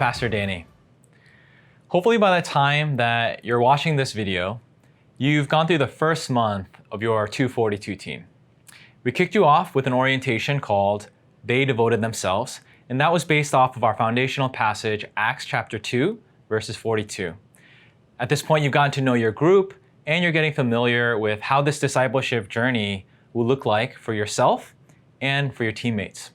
Pastor Danny. Hopefully by the time that you're watching this video, you've gone through the first month of your 242 team. We kicked you off with an orientation called They Devoted Themselves, and that was based off of our foundational passage, Acts chapter 2, verses 42. At this point, you've gotten to know your group, and you're getting familiar with how this discipleship journey will look like for yourself and for your teammates.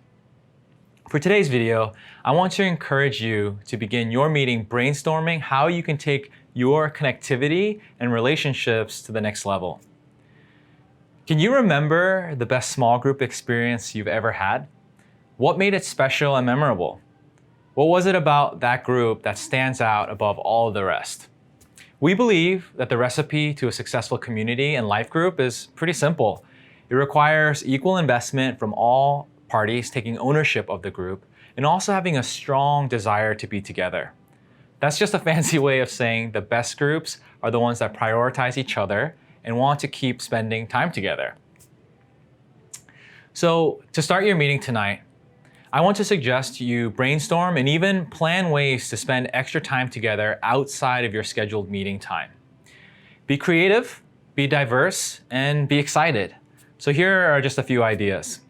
For today's video, I want to encourage you to begin your meeting brainstorming how you can take your connectivity and relationships to the next level. Can you remember the best small group experience you've ever had? What made it special and memorable? What was it about that group that stands out above all the rest? We believe that the recipe to a successful community and life group is pretty simple. It requires equal investment from all parties taking ownership of the group, and also having a strong desire to be together. That's just a fancy way of saying the best groups are the ones that prioritize each other and want to keep spending time together. So to start your meeting tonight, I want to suggest you brainstorm and even plan ways to spend extra time together outside of your scheduled meeting time. Be creative, be diverse, and be excited. So here are just a few ideas.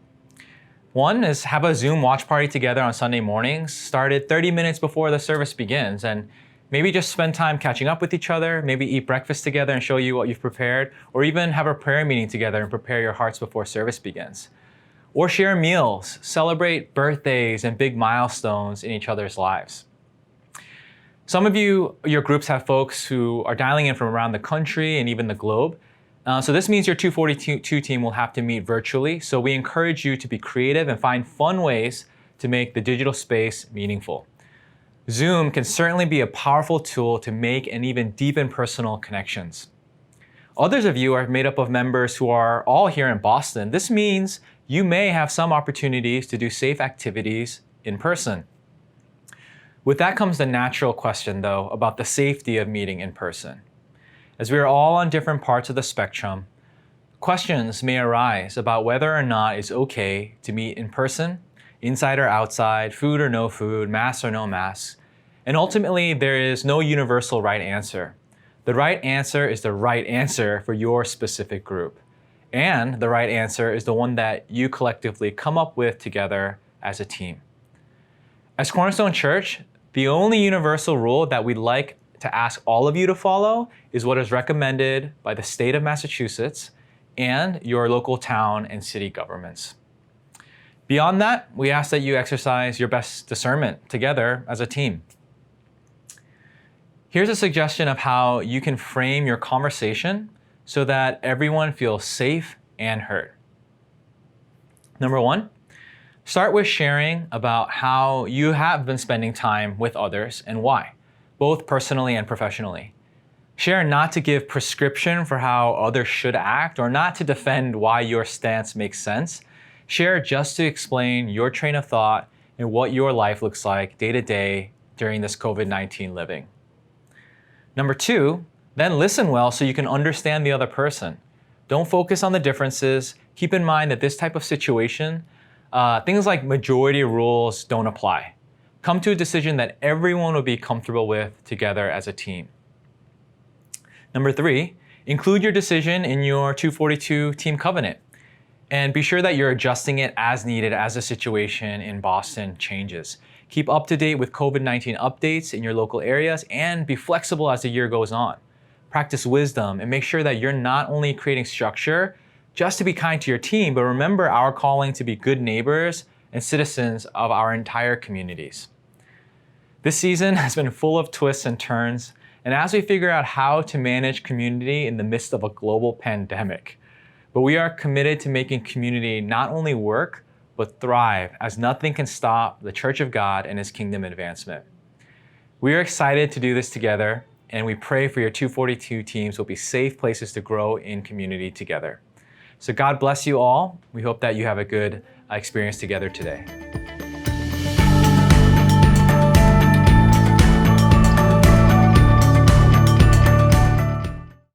One is have a Zoom watch party together on Sunday mornings, started 30 minutes before the service begins, and maybe just spend time catching up with each other, maybe eat breakfast together and show you what you've prepared, or even have a prayer meeting together and prepare your hearts before service begins. Or share meals, celebrate birthdays and big milestones in each other's lives. Some of your groups have folks who are dialing in from around the country and even the globe. So this means your 242 team will have to meet virtually. So we encourage you to be creative and find fun ways to make the digital space meaningful. Zoom can certainly be a powerful tool to make and even deepen personal connections. Others of you are made up of members who are all here in Boston. This means you may have some opportunities to do safe activities in person. With that comes the natural question, though, about the safety of meeting in person. As we are all on different parts of the spectrum, questions may arise about whether or not it's okay to meet in person, inside or outside, food or no food, masks or no masks. And ultimately, there is no universal right answer. The right answer is the right answer for your specific group. And the right answer is the one that you collectively come up with together as a team. As Cornerstone Church, the only universal rule that we'd like to ask all of you to follow is what is recommended by the state of Massachusetts and your local town and city governments. Beyond that, we ask that you exercise your best discernment together as a team. Here's a suggestion of how you can frame your conversation so that everyone feels safe and heard. Number one, start with sharing about how you have been spending time with others and why, both personally and professionally. Share not to give prescription for how others should act or not to defend why your stance makes sense. Share just to explain your train of thought and what your life looks like day to day during this COVID-19 living. Number two, then listen well so you can understand the other person. Don't focus on the differences. Keep in mind that this type of situation, things like majority rules don't apply. Come to a decision that everyone will be comfortable with together as a team. Number three, include your decision in your 242 team covenant and be sure that you're adjusting it as needed as the situation in Boston changes. Keep up to date with COVID-19 updates in your local areas and be flexible as the year goes on. Practice wisdom and make sure that you're not only creating structure just to be kind to your team, but remember our calling to be good neighbors and citizens of our entire communities. This season has been full of twists and turns, and as we figure out how to manage community in the midst of a global pandemic, but we are committed to making community not only work, but thrive, as nothing can stop the Church of God and His kingdom advancement. We are excited to do this together, and we pray for your 242 teams will be safe places to grow in community together. So God bless you all. We hope that you have a good experience together today.